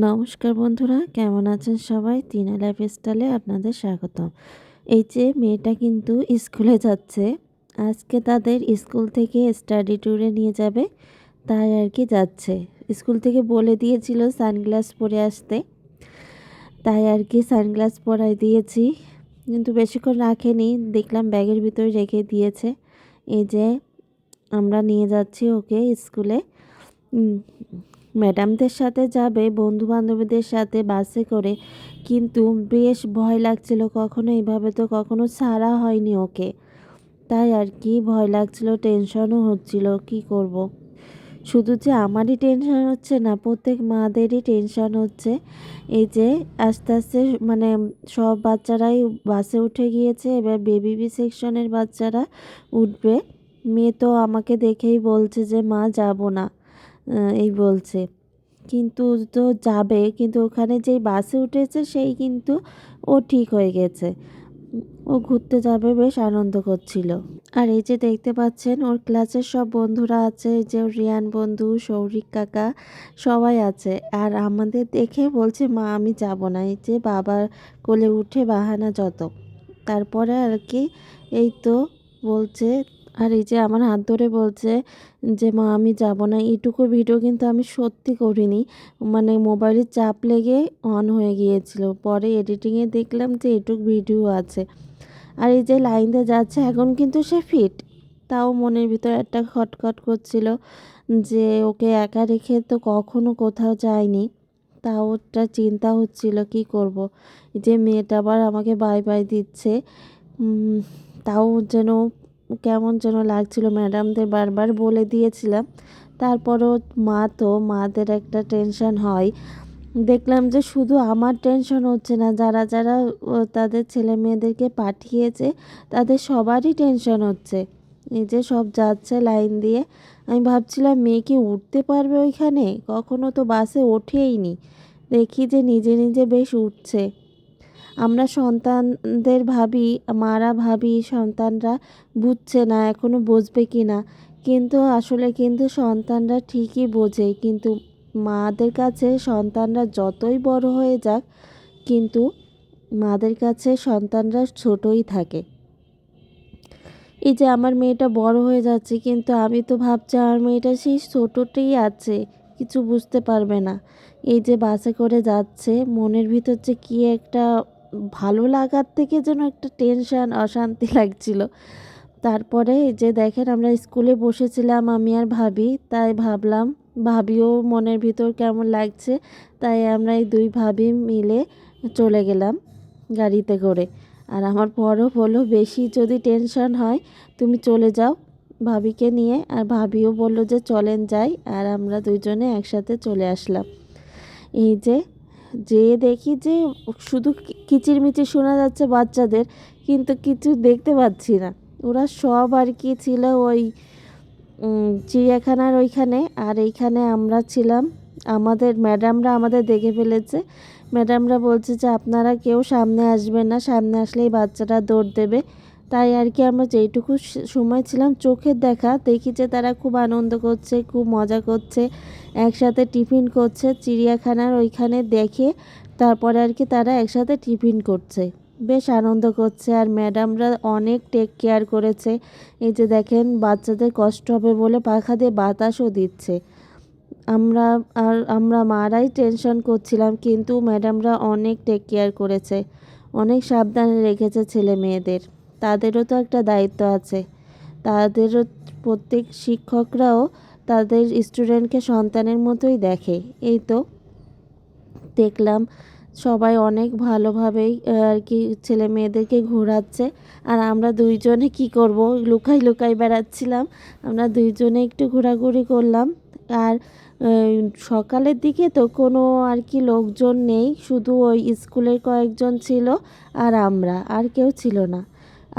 নমস্কার বন্ধুরা, কেমন আছেন সবাই? টিনা লাইফস্টাইলে আপনাদের স্বাগতম। এই যে মেয়েটা কিন্তু স্কুলে যাচ্ছে। আজকে তাদের স্কুল থেকে স্টাডি ট্যুরে নিয়ে যাবে, তাই আর কি যাচ্ছে। স্কুল থেকে বলে দিয়েছিল সানগ্লাস পরে আসতে, তাই আর কি সানগ্লাস পরাই দিয়েছি। কিন্তু বেশিক্ষণ রাখেনি, দেখলাম ব্যাগের ভিতরে রেখে দিয়েছে। এই যে আমরা নিয়ে যাচ্ছি ওকে স্কুলে। ম্যাডামদের সাথে যাবে, বন্ধু বান্ধবীদের সাথে বাসে করে, কিন্তু বেশ ভয় লাগছিল। কখনো এইভাবে তো কখনো ছাড়া হয়নি ওকে, তাই আর কি ভয় লাগছিল, টেনশনও হচ্ছিল। কি করব। শুধু যে আমারই টেনশন হচ্ছে না, প্রত্যেক মাদেরই টেনশন হচ্ছে। এই যে আস্তে আস্তে মানে সব বাচ্চারাই বাসে উঠে গিয়েছে, এবার বেবি সেকশনের বাচ্চারা উঠবে। মেয়ে তো আমাকে দেখেই বলছে যে মা যাব না, এই বলছে। কিন্তু তো যাবে, কিন্তু ওখানে যেই বাসে উঠেছে সেই কিন্তু ও ঠিক হয়ে গেছে, ও ঘুরতে যাবে, বেশ আনন্দ করছিল। আর এই যে দেখতে পাচ্ছেন ওর ক্লাসের সব বন্ধুরা আছে, এই যে ওর রিয়ান বন্ধু, সৌরিক কাকা, সবাই আছে। আর আমাদের দেখে বলছে মা আমি যাব না। এই যে বাবার কোলে উঠে বাহানা যত, তারপরে আর কি এই তো বলছে। আর এই যে আমার হাত ধরে বলছে যে মা আমি যাব না। এইটুকু ভিডিও কিন্তু আমি সত্যি করিনি, মানে মোবাইলের চাপ লেগে অন হয়ে গিয়েছিল। পরে এডিটিংয়ে দেখলাম যে এটুক ভিডিও আছে। আর এই যে লাইন দিয়ে যাচ্ছে, এখন কিন্তু সে ফিট, তাও মনের ভিতরে একটা খটখট করছিল যে ওকে একা রেখে তো কখনো কোথাও যায়নি, তাও ওটা চিন্তা হচ্ছিল কি করব। যে মেয়েটা আবার আমাকে বাই বাই দিচ্ছে, তাও যেন কেমন যেন লাগছিল। ম্যাডামদের বারবার বলে দিয়েছিলাম, তারপরও মা তো, মাদের একটা টেনশন হয়। দেখলাম যে শুধু আমার টেনশন হচ্ছে না, যারা যারা তাদের ছেলে মেয়েদেরকে পাঠিয়েছে তাদের সবারই টেনশন হচ্ছে। এই যে সব যাচ্ছে লাইন দিয়ে, আমি ভাবছিলাম মেয়ে কি উঠতে পারবে ওইখানে, কখনো তো বাসে ওঠেইনি, দেখি যে নিজে নিজে বেশ উঠছে। আমরা সন্তানদের ভাবি, মারা ভাবি সন্তানরা বুঝছে না, এখনো বুঝবে কি না, কিন্তু আসলে কিন্তু সন্তানরা ঠিকই বোঝে। কিন্তু মাদের কাছে সন্তানরা যতই বড় হয়ে যাক, কিন্তু মাদের কাছে সন্তানরা ছোটই থাকে। এই যে আমার মেয়েটা বড় হয়ে যাচ্ছে, কিন্তু আমি তো ভাবছি আমার মেয়েটা সেই ছোটোটাই আছে, কিছু বুঝতে পারবে না। এই যে বাসে করে যাচ্ছে, মনের ভিতর যে কী একটা ভালো লাগার থেকে যেন একটা টেনশন, অশান্তি লাগছিল। তারপরে এই যে দেখেন আমরা স্কুলে বসেছিলাম আমি আর ভাবি, তাই ভাবলাম ভাবিও মনের ভিতর কেমন লাগছে, তাই আমরা এই দুই ভাবি মিলে চলে গেলাম গাড়িতে করে। আর আমার বড় বলল বেশি যদি টেনশন হয় তুমি চলে যাও ভাবিকে নিয়ে, আর ভাবিও বলল যে চলেন যাই, আর আমরা দুইজনে একসাথে চলে আসলাম। এই যে যেয়ে দেখি যে শুধু কিচিরমিচির শোনা যাচ্ছে বাচ্চাদের, কিন্তু কিছু দেখতে পাচ্ছি না। ওরা সব আর কি ছিল ওই চিড়িয়াখানার ওইখানে, আর এইখানে আমরা ছিলাম। আমাদের ম্যাডামরা আমাদের দেখে ফেলেছে। ম্যাডামরা বলছে যে আপনারা কেউ সামনে আসবেন না, সামনে আসলেই বাচ্চারা দৌড় দেবে। তাই আর কি আমরা যেইটুকু সময় ছিলাম, চোখের দেখা দেখি যে তারা খুব আনন্দ করছে, খুব মজা করছে, একসাথে টিফিন করছে চিড়িয়াখানার ওইখানে দেখে। তারপরে আর কি তারা একসাথে টিফিন করছে, বেশ আনন্দ করছে। আর ম্যাডামরা অনেক টেক কেয়ার করেছে। এই যে দেখেন বাচ্চাদের কষ্ট হবে বলে পাখা দিয়ে বাতাসও দিচ্ছে। আমরা আমরা মারাই টেনশন করছিলাম, কিন্তু ম্যাডামরা অনেক টেক কেয়ার করেছে, অনেক সাবধানে রেখেছে ছেলে মেয়েদের। তাদেরও তো একটা দায়িত্ব আছে, তাদেরও প্রত্যেক শিক্ষকরাও তাদের স্টুডেন্টকে সন্তানের মতোই দেখে। এই তো দেখলাম সবাই অনেক ভালোভাবেই আর কি ছেলে মেয়েদেরকে ঘোরাচ্ছে। আর আমরা দুইজনে কি করব, লুকাই লুকাই বেড়াচ্ছিলাম। আমরা দুইজনে একটু ঘোরাঘুরি করলাম। আর সকালের দিকে তো কোনো আর কি লোকজন নেই, শুধু ওই স্কুলের কয়েকজন ছিল, আর আমরা, আর কেউ ছিল না।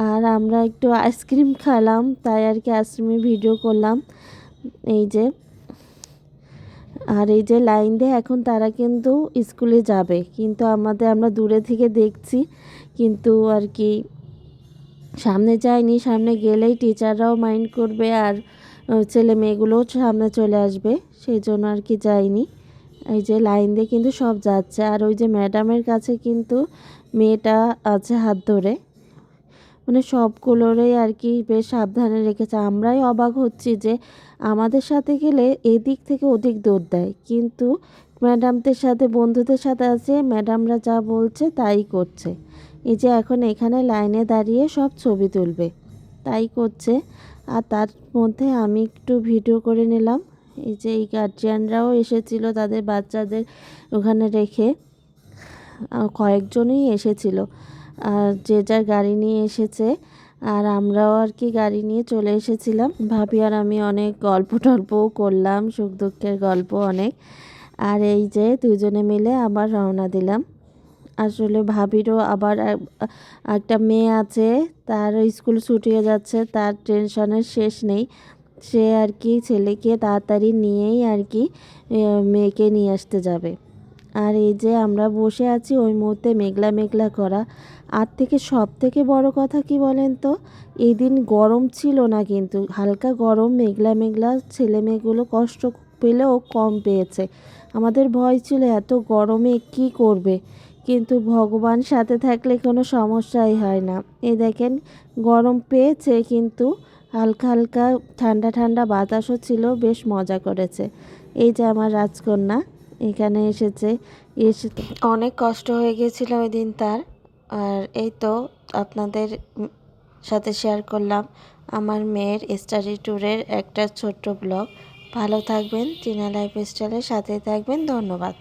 আর আমরা একটু আইসক্রিম খেলাম, তাই আর কি আইসক্রিমের ভিডিও করলাম। এই যে আর এই যে লাইন দিয়ে এখন তারা কিন্তু স্কুলে যাবে, কিন্তু আমরা দূরে থেকে দেখছি, কিন্তু আর কি সামনে যায়নি। সামনে গেলেই টিচাররাও মাইন্ড করবে, আর ছেলে মেয়েগুলোও সামনে চলে আসবে, সেই জন্য আর কি যায়নি। এই যে লাইন দিয়ে কিন্তু সব যাচ্ছে, আর ওই যে ম্যাডামের কাছে কিন্তু মেয়েটা আছে হাত ধরে, মানে সবগুলোরই আর কি বেশ সাবধানে রেখেছে। আমরাই অবাক হচ্ছি যে আমাদের সাথে গেলে এদিক থেকে ওদিক দৌড় দেয়, কিন্তু ম্যাডামদের সাথে বন্ধুদের সাথে আছে, ম্যাডামরা যা বলছে তাই করছে। এই যে এখন এখানে লাইনে দাঁড়িয়ে সব ছবি তুলবে, তাই করছে। আর তার মধ্যে আমি একটু ভিডিও করে নিলাম। এই যে এই গার্জিয়ানরাও এসেছিল তাদের বাচ্চাদের ওখানে রেখে, কয়েকজনই এসেছিল, আর যে যার গাড়ি নিয়ে এসেছে। আর আমরাও আর কি গাড়ি নিয়ে চলে এসেছিলাম। ভাবি আর আমি অনেক গল্প টল্পও করলাম, সুখ দুঃখের গল্প অনেক। আর এই যে দুজনে মিলে আবার রওনা দিলাম। আসলে ভাবিরও আবার একটা মেয়ে আছে, তার স্কুল ছুটি হয়ে যাচ্ছে, তার টেনশনের শেষ নেই। সে আর কি ছেলেকে তাড়াতাড়ি নিয়েই আর কি মেয়েকে নিয়ে আসতে যাবে। আর এই যে আমরা বসে আছি, ওই মুহূর্তে মেঘলা মেঘলা করা। আর থেকে সব থেকে বড় কথা কি বলেন তো, এই দিন গরম ছিল না, কিন্তু হালকা গরম, মেঘলা মেঘলা, ছেলে মেয়েগুলো কষ্ট পেলেও কম পেয়েছে। আমাদের ভয় ছিল এত গরমে কি করবে, কিন্তু ভগবান সাথে থাকলে কোনো সমস্যাই হয় না। এই দেখেন গরম পেয়েছে, কিন্তু হালকা হালকা ঠান্ডা ঠান্ডা বাতাসও ছিল, বেশ মজা করেছে। এই যে আমার রাজকন্যা এখানে এসেছে, এসে অনেক কষ্ট হয়ে গিয়েছিল ওই দিন তার। আর এই তো আপনাদের সাথে শেয়ার করলাম আমার মেয়ের স্টাডি ট্যুরের একটা ছোট্ট ব্লগ। ভালো থাকবেন, টিনা লাইফস্টাইলের সাথে থাকবেন। ধন্যবাদ।